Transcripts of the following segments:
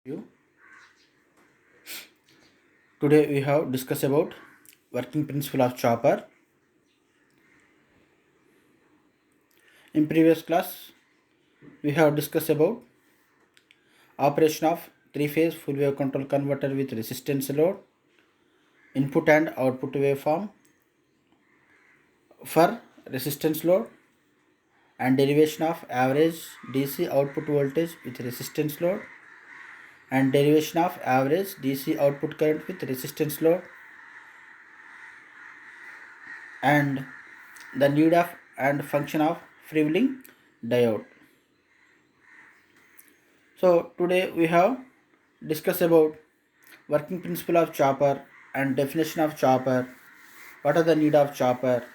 You. Today we have discussed about working principle of chopper. In previous class, we have discussed about operation of three-phase full wave control converter with resistance load, input and output waveform for resistance load, and derivation of average DC output voltage with resistance load, and derivation of average DC output current with resistance load, and the need of and function of freewheeling diode. So today we have discussed about working principle of chopper and definition of chopper, what are the need of chopper,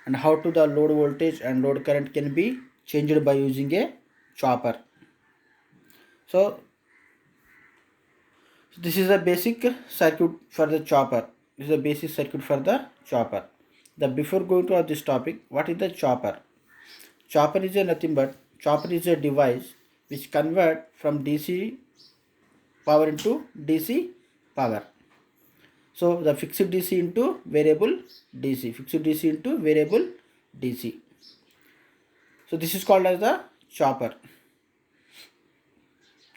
and how to the load voltage and load current can be changed by using a chopper. So this is a basic circuit for the chopper. This is a basic circuit for the chopper. The before going to this topic, what is the chopper? Chopper is a nothing but chopper is a device which convert from DC power into DC power. So the fixed DC into variable DC, fixed DC into variable DC. So this is called as the chopper.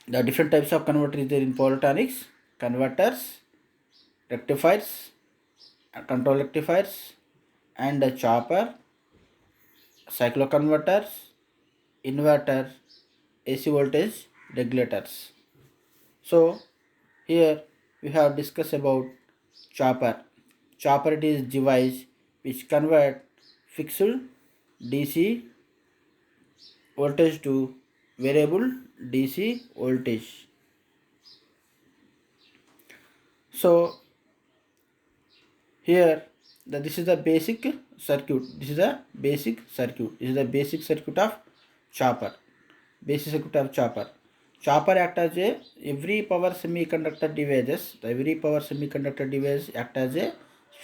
The different types of converter is there in power electronics: converters, rectifiers, control rectifiers, and the chopper, cycloconverters, inverter, AC voltage regulators. So here we have discussed about chopper. Chopper it is device which convert fixed DC voltage to variable DC voltage. So here this is the basic circuit. This is the basic circuit. This is the basic circuit of chopper. Basic circuit of chopper. Chopper act as a every power semiconductor devices. Every power semiconductor device act as a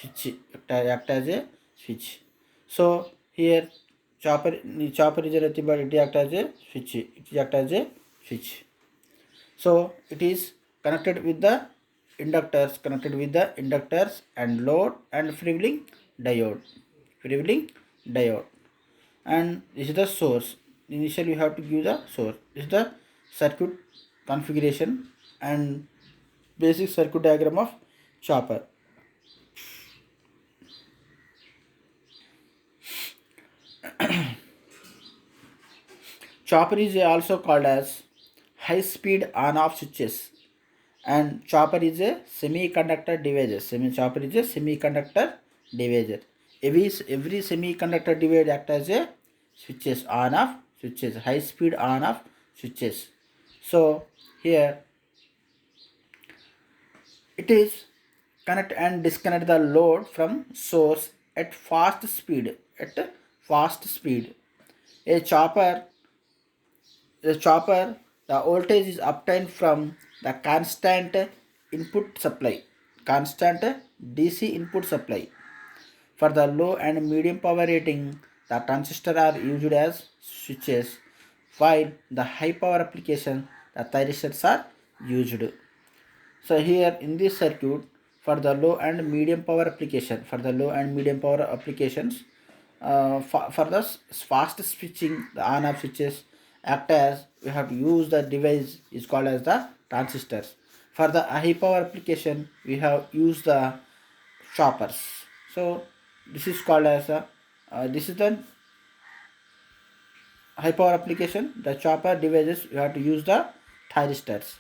switch. Act as a switch. So here chopper is a nothing but it act as a switch. It act as a switch. So it is connected with the inductors and load and freewheeling diode. Freewheeling diode. And this is the source. Initially you have to give the source. This is the circuit configuration and basic circuit diagram of chopper. Chopper is also called as high speed on off switches, and chopper is a semiconductor device. Chopper is a semiconductor device. Every semiconductor device act as a switches on off switches, high speed on off switches. So here it is connect and disconnect the load from source at fast speed. A chopper the voltage is obtained from the constant input supply, constant DC input supply. For the low and medium power rating, the transistors are used as switches, while the high power application, the thyristors are used. So here in this circuit, for the low and medium power application, for the fast switching, the on-off switches act as we have to use the device is called as the transistors. For the high power application, we have used the choppers. So this is called as this is the high power application. The chopper devices you have to use the thyristors.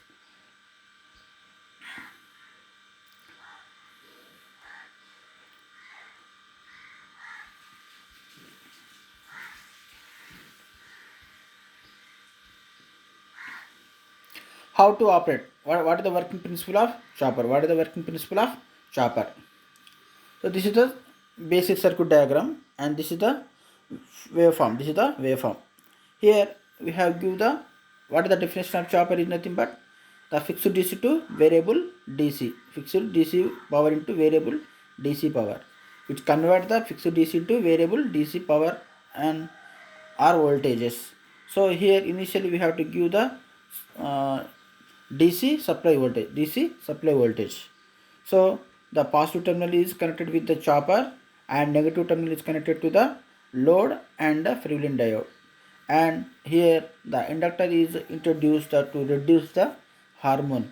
How to operate? What is the working principle of chopper? So this is the basic circuit diagram, and this is the waveform. Here we have give the what is the definition of chopper is nothing but the fixed DC to variable DC, fixed DC power into variable DC power, which convert the fixed DC into variable DC power and R voltages. So here initially we have to give the DC supply voltage, DC supply voltage. So the positive terminal is connected with the chopper and negative terminal is connected to the load and the freewheeling diode. And here the inductor is introduced to reduce the harmonic.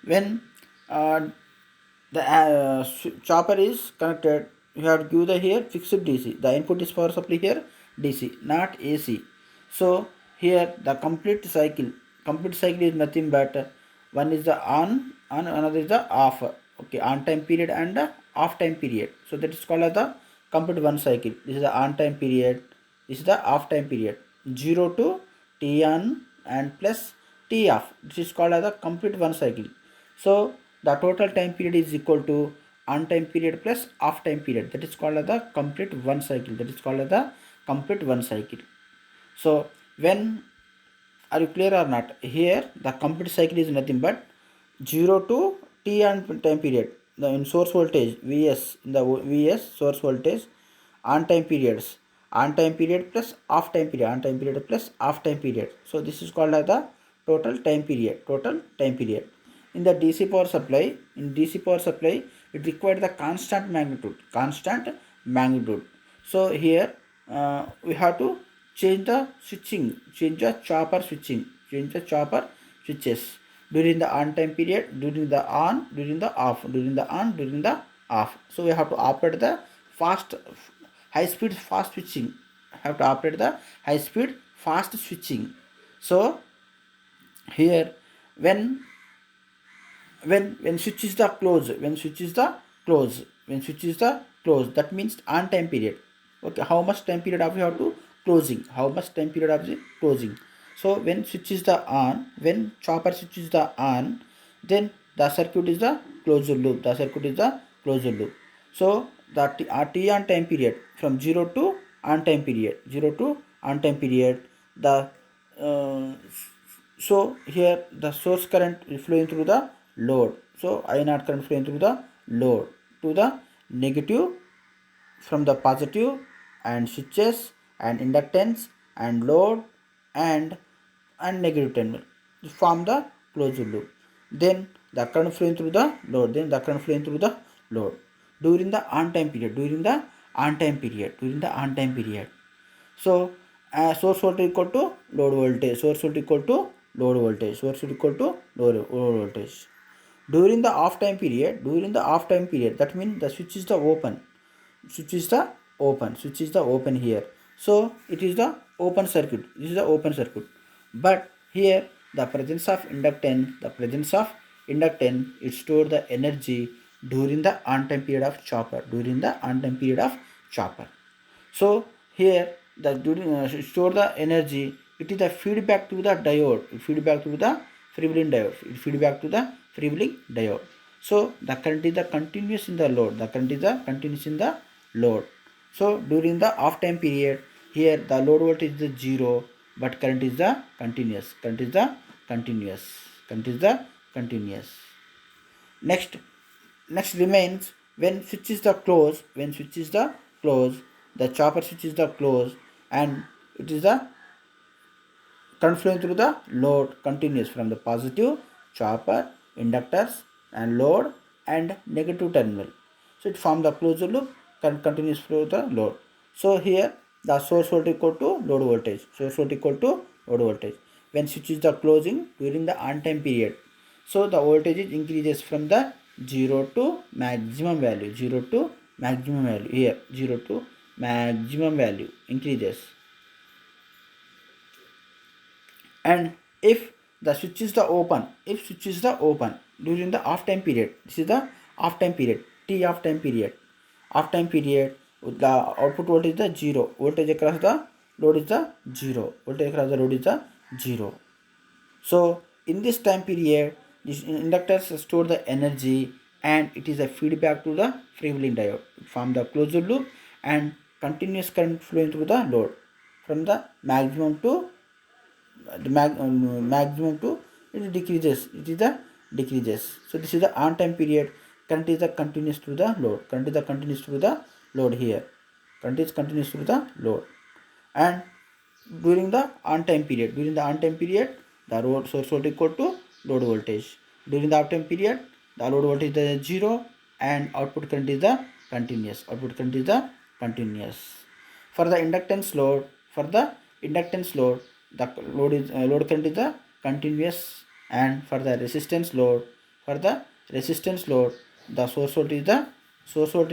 When the chopper is connected, you have to give the here fixed DC. The input is power supply here DC, not AC. So here the complete cycle is nothing but one is the on and another is the off. Okay, on time period and off time period. So that is called as the complete one cycle. This is the on time period. This is the off time period. 0 to T on and plus T off. This is called as the complete one cycle. So the total time period is equal to on time period plus off time period. That is called as the complete one cycle. That is called as the complete one cycle. So when, are you clear or not? Here the complete cycle is nothing but 0 to T on time period. The in source voltage Vs, in the Vs source voltage, on time periods, on time period plus off time period, on time period plus off time period. So this is called as the total time period. In the DC power supply, it required the constant magnitude. So here we have to change the chopper switches during the on time period, during the on, during the off, during the off. So we have to operate the high speed fast switching. So here when switch is the close, that means on time period. Okay, how much time period of you have to closing, so when switch is the on, when chopper switch is the on, then the circuit is the closed loop, so the T on time period from 0 to on time period, the so here the source current is flowing through the load. So I0 current flowing through the load to the negative, from the positive and switches and inductance and load and negative terminal to form the closed loop. Then the current flowing through the load, during the on time period. So source voltage equal to load voltage, load voltage. During the off time period, that means the switch is the open, here. So it is the open circuit. But here the presence of inductance, it store the energy during the on time period of chopper, So here the store the energy, it is the feedback to the diode, freewheeling diode. So the current is the continuous in the load, So during the off time period, here the load voltage is the 0, but current is the continuous. Next remains when switch is the close, the chopper switch is the close, and it is the current flowing through the load continuous from the positive chopper, inductors and load and negative terminal. So it forms the closed loop, current continues through the load. So here the source voltage equal to load voltage. When switch is the closing during the on time period, so the voltage increases from the 0 to maximum value. Here 0 to maximum value increases. And if the switch is the open, during the off time period, this is the off time period, T off time period. The output voltage is the 0. Voltage across the load is the 0. So in this time period, these inductors store the energy and it is a feedback to the freewheeling diode. Form the closed loop and continuous current flowing through the load from the maximum to it decreases. So this is the on time period. Current is the continuous through the load. Here current is continuous through the load. And during the on time period, the load source voltage equal to load voltage. During the uptime period, the load voltage is 0 and output current is the continuous. Output current is the continuous. For the inductance load, the load current is the continuous, and for the resistance load, the source voltage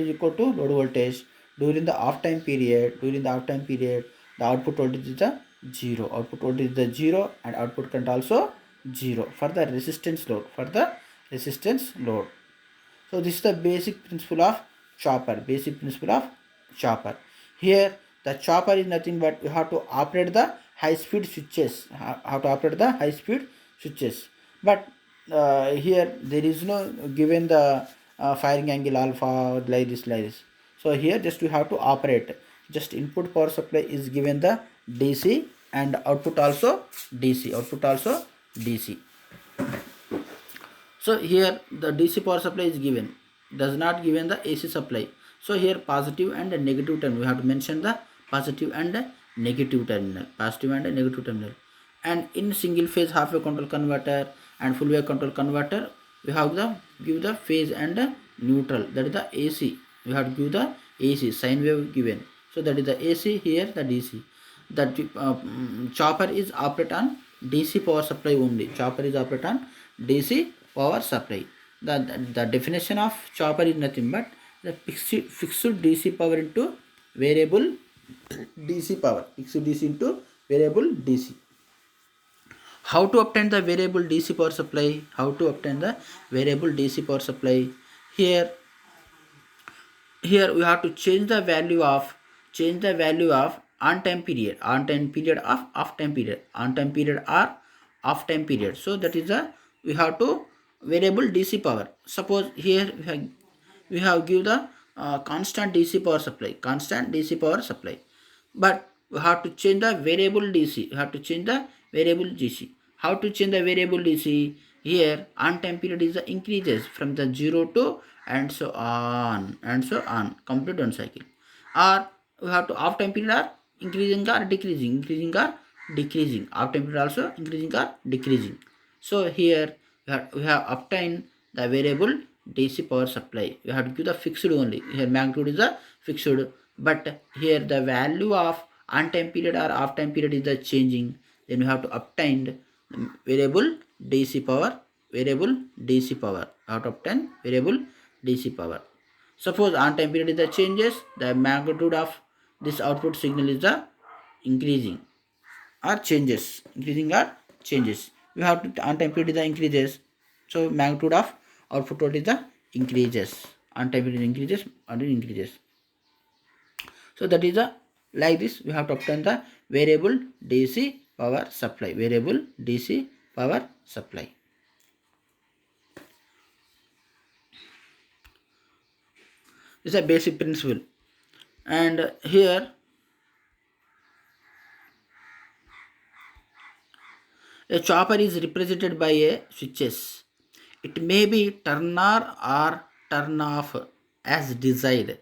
equal to load voltage. During the off time period, the output voltage is the 0. Output voltage is the 0 and output current also 0 for the resistance load. So this is the basic principle of chopper. Here the chopper is nothing but you have to operate the high speed switches. But here there is no given the firing angle alpha like this. So here just we have to operate. Just input power supply is given the DC and output also DC. So here the DC power supply is given, does not given the AC supply. So here positive and negative terminal, we have to mention the positive and negative terminal. And in single phase half wave control converter and full wave control converter, we have to give the phase and neutral, that is the AC. We have to give the AC sine wave given. So that is the AC, here the DC. That chopper is operate on DC power supply only. The definition of chopper is nothing but the fixed DC power into variable DC power. Fixed DC into variable DC. How to obtain the variable DC power supply? Here we have to change the value of on time period of off time period, or off time period. So that is we have to variable DC power. Suppose here we have give the constant DC power supply, but we have to change the variable DC. How to change the variable DC? Here on time period is the increases from the 0 to and so on complete one cycle. Or we have to off time period are increasing or decreasing. Off time period also increasing or decreasing. So here we have obtained the variable DC power supply. We have to give the fixed only. Here magnitude is the fixed, but here the value of on time period or off time period is the changing. Then we have to obtain variable DC power. How to obtain variable DC power? Suppose on time period is the changes, the magnitude of this output signal is the increasing or changes. We have to on time period is the increases, so magnitude of output voltage is the increases. On time period increases. So that is like this we have to obtain the variable DC power supply. This is a basic principle. And here a chopper is represented by a switches. It may be turn on or turn off as desired.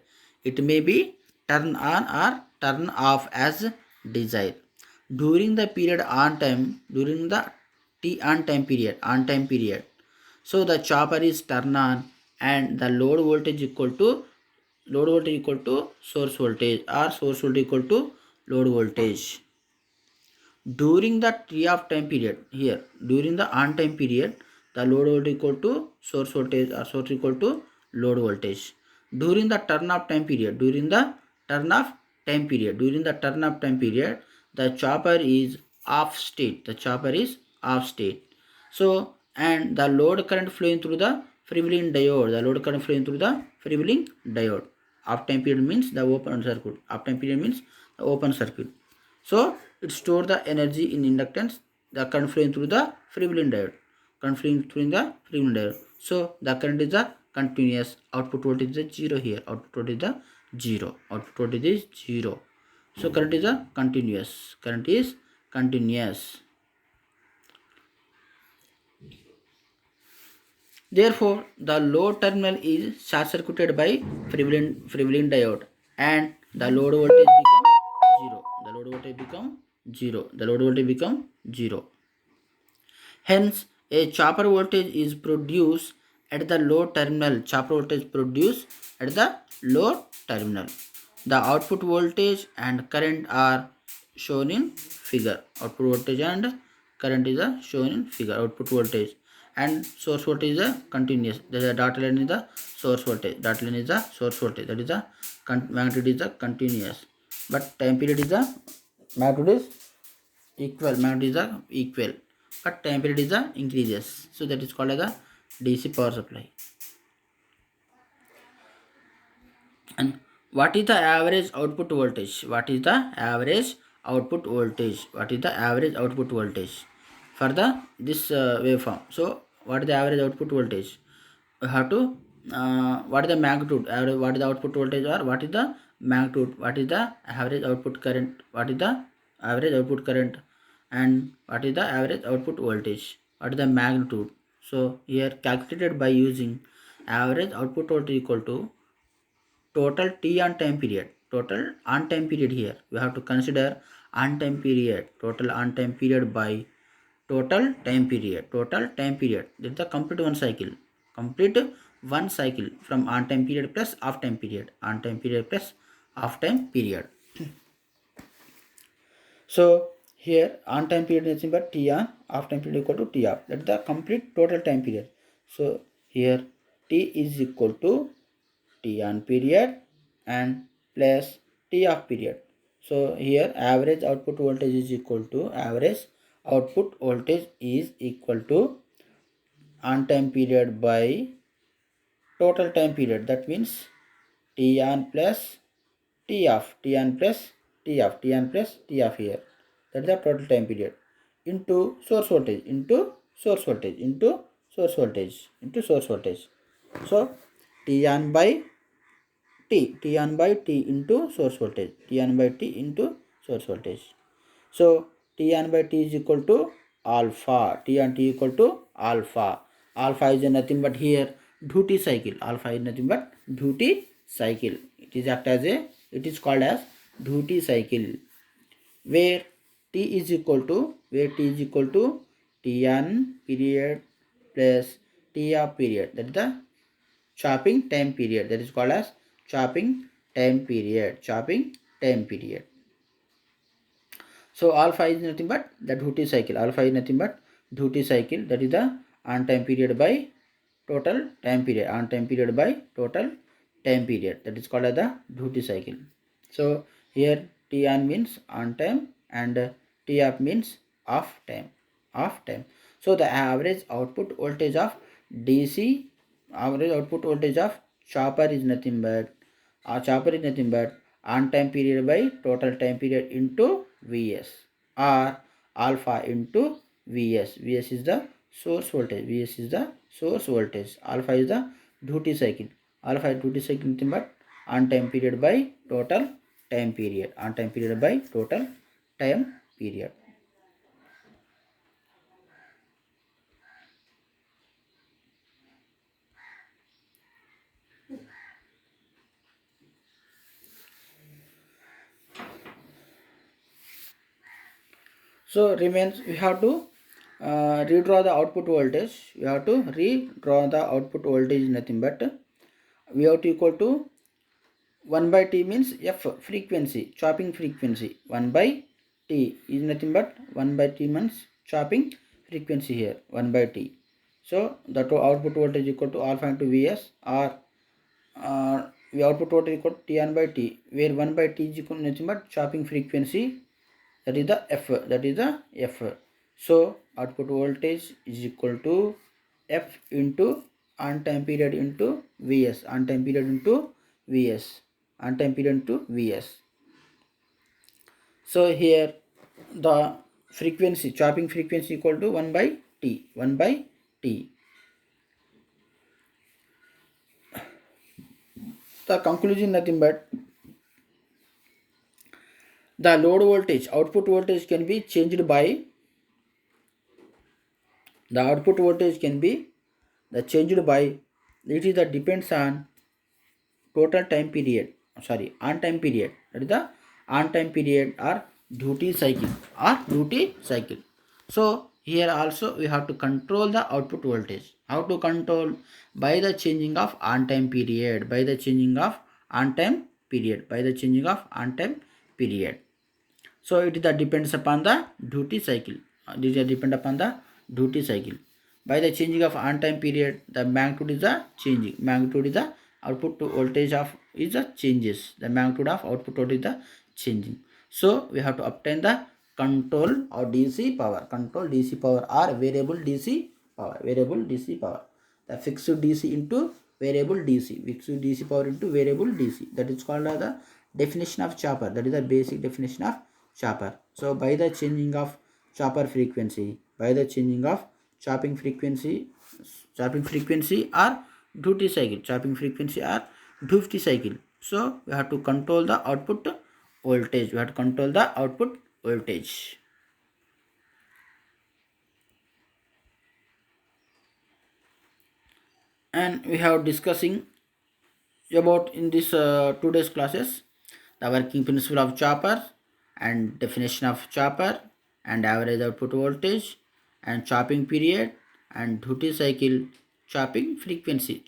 Turn off as desired. During the period on time, during the T on time period. So the chopper is turn on and the load voltage equal to source voltage, or source voltage equal to load voltage. During the T off time period, here during the on time period, the load voltage equal to source voltage or source equal to load voltage. During the turn off time period, the chopper is off state. So and the load current flowing through the freewheeling diode. Off time period means the open circuit. So it stores the energy in inductance. The current flowing through the freewheeling diode. So the current is the continuous. Output voltage is 0 here. Output voltage is 0. So current is a continuous. Therefore, the load terminal is short circuited by freewheeling diode, and the load voltage become 0. Hence, a chopper voltage is produced at the load terminal. Chopper voltage produced at the load terminal. The output voltage and current are shown in figure. Output voltage and current is shown in figure. Output voltage and source voltage is continuous. The dotted line is the source voltage. Dotted line is the source voltage. That is the magnitude is the continuous. But time period is the magnitude is equal. Magnitude is the equal. But time period is the increases. So that is called as the DC power supply. And what is the average output voltage? What is the average output voltage? What is the average output voltage for the this waveform? So what is the average output voltage? We have to what is the magnitude? What is the output voltage or what is the magnitude? What is the average output current? What is the average output current? And what is the average output voltage? What is the magnitude? So here calculated by using average output voltage equal to total T on time period. Total on time period here. We have to consider on time period. Total on time period by total time period. Total time period. That is the complete one cycle. Complete one cycle from on time period plus off time period. On time period plus off time period. So here on time period is nothing but T on, off time period equal to T off. That is the complete total time period. So here T is equal to T on period and plus T off period. So here average output voltage is equal to on time period by total time period. That means T on plus T off, T on plus T off, T on plus T off here. That is the total time period into source voltage, into source voltage, into source voltage, into source voltage. So T on by T on by T into source voltage, T on by T into source voltage. So T on by T is equal to alpha, T on T equal to alpha. Alpha is nothing but here duty cycle. Alpha is nothing but duty cycle. It is called as duty cycle, where T is equal to T on period plus T off period. That is the chopping time period. That is called as chopping time period. Chopping time period. So alpha is nothing but the duty cycle. Alpha is nothing but duty cycle. That is the on time period by total time period. On time period by total time period. That is called as the duty cycle. So here T on means on time and T off means off time. Off time. So the average output voltage of DC, average output voltage of chopper is nothing but on time period by total time period into Vs, or alpha into Vs. Vs is the source voltage. Vs is the source voltage. Alpha is the duty cycle. Alpha is duty cycle nothing but on time period by total time period. On time period by total time period. So remains we have to redraw the output voltage. We have to redraw the output voltage nothing but we have to equal to 1 by T means F frequency, chopping frequency. 1 by T is nothing but 1 by T means chopping frequency here, 1 by T. So the output voltage equal to alpha into Vs, or the output voltage equal to T on by T, where 1 by T is equal to nothing but chopping frequency. That is the F. That is the F. So output voltage is equal to F into on time period into Vs. On time period into Vs. On time period into Vs. So here the frequency, chopping frequency equal to 1 by T. 1 by T. The conclusion nothing but the load voltage, output voltage can be changed by the output voltage can be changed by it is that depends on total time period, sorry, on time period. That is the on time period or duty cycle So here also we have to control the output voltage. How to control? By the changing of on time period, by the changing of on time period, by the changing of on time period. So it is that depends upon the duty cycle. This is depend upon the duty cycle. By the changing of on time period, the magnitude is the changing. Magnitude is the output to voltage of is the changes. The magnitude of output voltage is the changing. So we have to obtain the control or DC power. Control DC power or variable DC power. Variable DC power. The fixed DC into variable DC. Fixed DC power into variable DC. That is called as the definition of chopper. That is the basic definition of chopper. So by the changing of chopper frequency, by the changing of chopping frequency or duty cycle, chopping frequency or duty cycle. So we have to control the output voltage. We have to control the output voltage. And we have discussing about in this today's classes the working principle of chopper and definition of chopper and average output voltage and chopping period and duty cycle chopping frequency.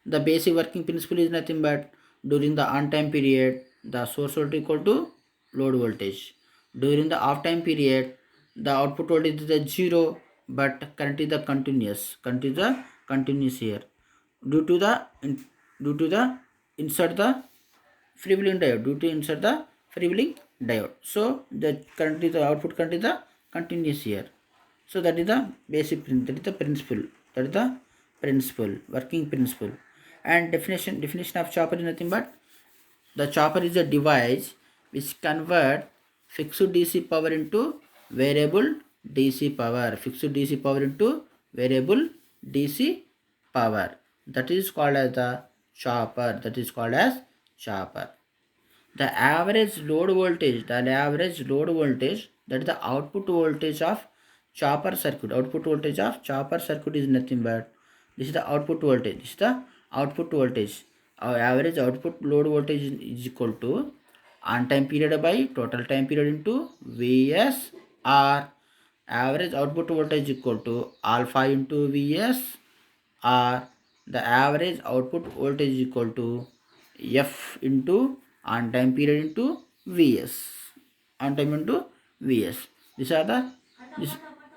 The basic working principle is nothing but during the on time period the source voltage equal to load voltage. During the off time period the output voltage is the zero but current is the continuous. Current is the continuous here due to the insert the freewheeling diode, due to insert the freewheeling diode. So the current is the output current is the continuous here. So that is the basic that is the principle, that is the principle, working principle. And definition of chopper is nothing but the chopper is a device which convert fixed DC power into variable DC power, fixed DC power into variable DC power. That is called as the chopper. That is called as chopper. The average load voltage, that is the output voltage of chopper circuit. Output voltage of chopper circuit is nothing but this is the output voltage. This is the output voltage. Our average output load voltage is equal to on time period by total time period into Vs, or average output voltage equal to alpha into Vs, or the average output voltage equal to F into on time period into Vs. On time into Vs. These are the this,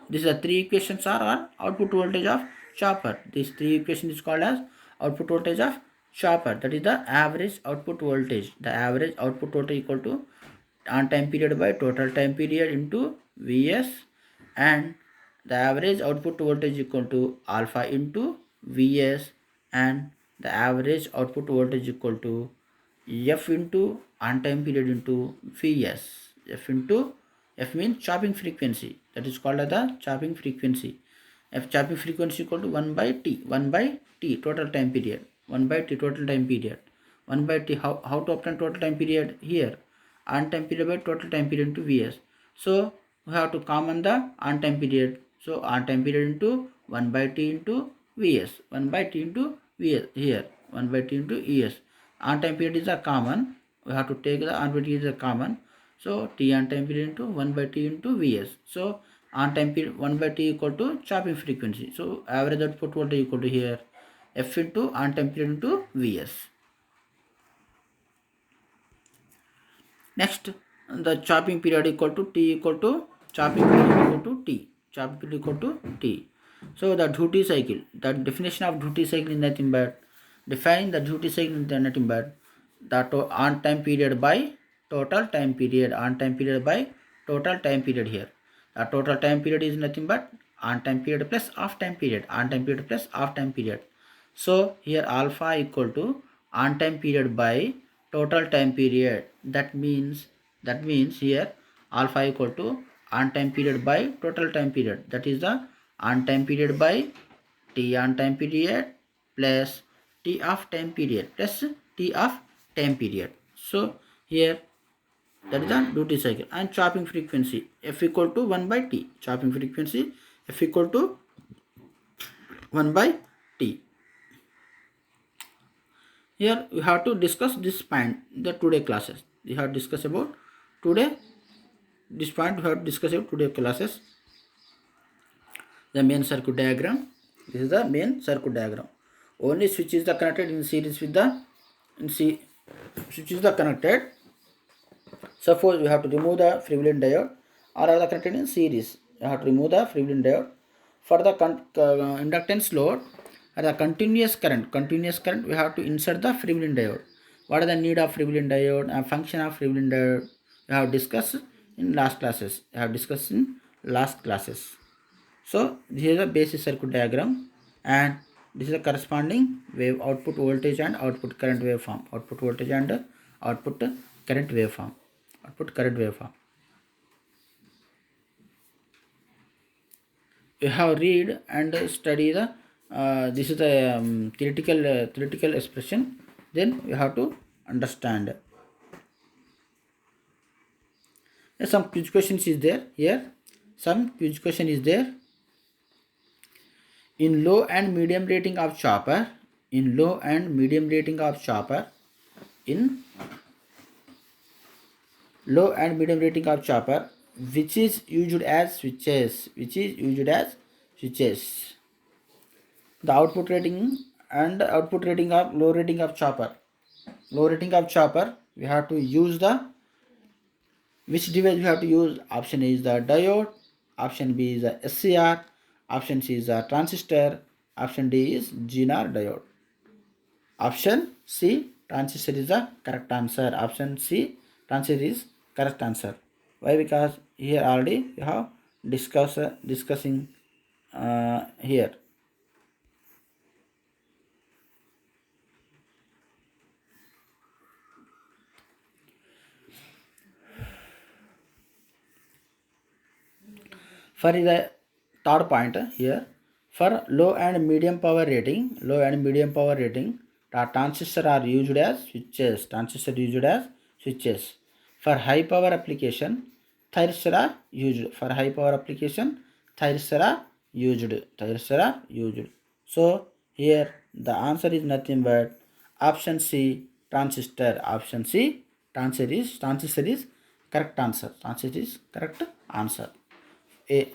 these are three equations are on output voltage of chopper. These three equations is called as output voltage of chopper. That is the average output voltage. The average output voltage equal to on time period by total time period into Vs, and the average output voltage equal to alpha into Vs, and the average output voltage equal to F into on time period into Vs. F means chopping frequency. That is called as the chopping frequency. F chopping frequency equal to 1 by T. 1 by T total time period. 1 by T total time period. 1 by T. How to obtain total time period here? On time period by total time period into Vs. So we have to common the on time period. So on time period into 1 by T into Vs. 1 by T into Vs here. 1 by T into Vs. On time period is a common. We have to take the on by T is a common. So T on time period into 1 by T into Vs. So on time period 1 by T equal to chopping frequency. So average output voltage equal to here F into on time period into Vs. Next, the chopping period equal to T equal to chopping period equal to T. Chopping period equal to T. So the duty cycle, the definition of duty cycle is nothing but define the duty cycle is nothing but the on time period by total time period. On time period by total time period here. The total time period is nothing but on time period plus off time period. On time period plus off time period. So here alpha equal to on time period by total time period. That means here alpha equal to on time period by total time period. That is the on time period by T on time period plus T of time period plus T of time period. So here that is the duty cycle. And chopping frequency F equal to 1 by T. Chopping frequency F equal to 1 by T. Here we have to discuss this point the today classes. We have discussed about today this point we have to discuss it today classes. The main circuit diagram. This is the main circuit diagram. Only switches are connected in series with the switches are connected. Suppose you have to remove the freewheeling diode, or are the connected in series. You have to remove the freewheeling diode. For the inductance load, or the continuous current, we have to insert the freewheeling diode. What is the need of freewheeling diode and function of freewheeling diode? We have discussed in last classes. So this is a basic circuit diagram, and this is a corresponding wave output voltage and output current waveform. Output voltage and output current waveform. You have read and study the this is the theoretical expression. Then you have to understand. Some quiz questions is there here. Some quiz question is there. In low and medium rating of chopper, in low and medium rating of chopper, which is used as switches, the output rating and output rating of low rating of chopper, we have to use the which device we have to use. Option A is the diode, option B is the SCR, option C is the transistor, option D is Zener diode. Option C, transistor is the correct answer. Option C, transistor is correct answer. Why? Because here already you have discussing here. For the third point here, for low and medium power rating, the transistor are used as switches. For high power application, thyristor are used. Thyristor are used. So here the answer is nothing but option C, transistor. Option C, transistor is correct answer. A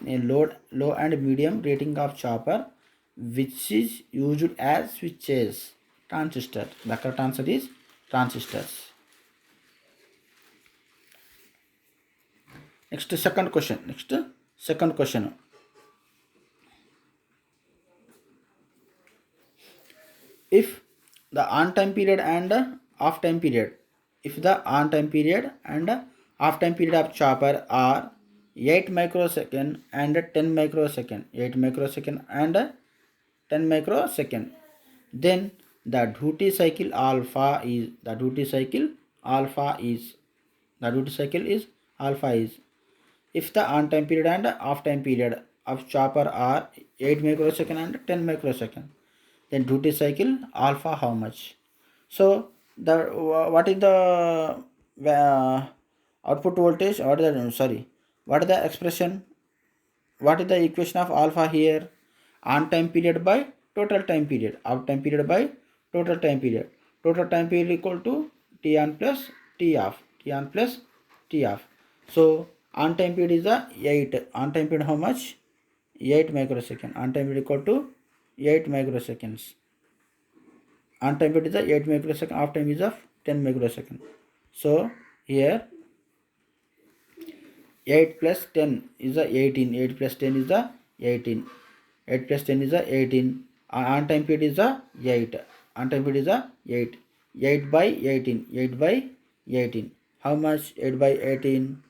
low and medium rating of chopper which is used as switches, transistor. The correct answer is transistors. Next second question. If the on time period and off time period, of chopper are 8 microsecond and 10 microsecond, then the duty cycle alpha is if the on time period and off time period of chopper are 8 microsecond and 10 microsecond, then duty cycle alpha how much? So the what is the output voltage, or what is the expression, what is the equation of alpha here? On time period by total time period, off time period by total time period equal to T on plus T off. So on time period is the 8. On time period how much? 8 microsecond. On time period equal to 8 microseconds. On time period is the 8 microsecond. Off time is of 10 microsecond. So here 8 plus 10 is the 18. 8 plus 10 is the 18. 8 plus 10 is the 18. On time period is the 8. On time period is the 8. 8 by 18. 8 by 18. How much? 8 by 18.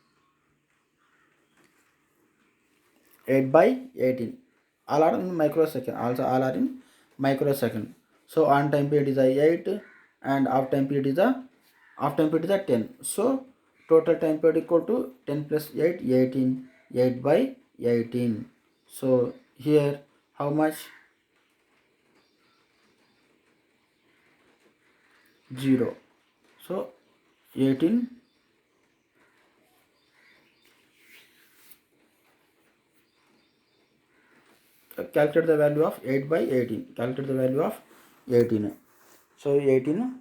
8 by 18. All are in microsecond. Also all are in microsecond. So on time period is the 8 and off time period is the 10. So total time period equal to 10 plus 8, 18. 8 by 18. So here how much? 0. So 18. Calculate the value of 8 by 18. So 18.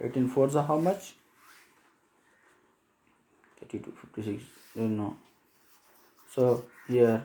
18 fours are how much? 32, 56, no. So here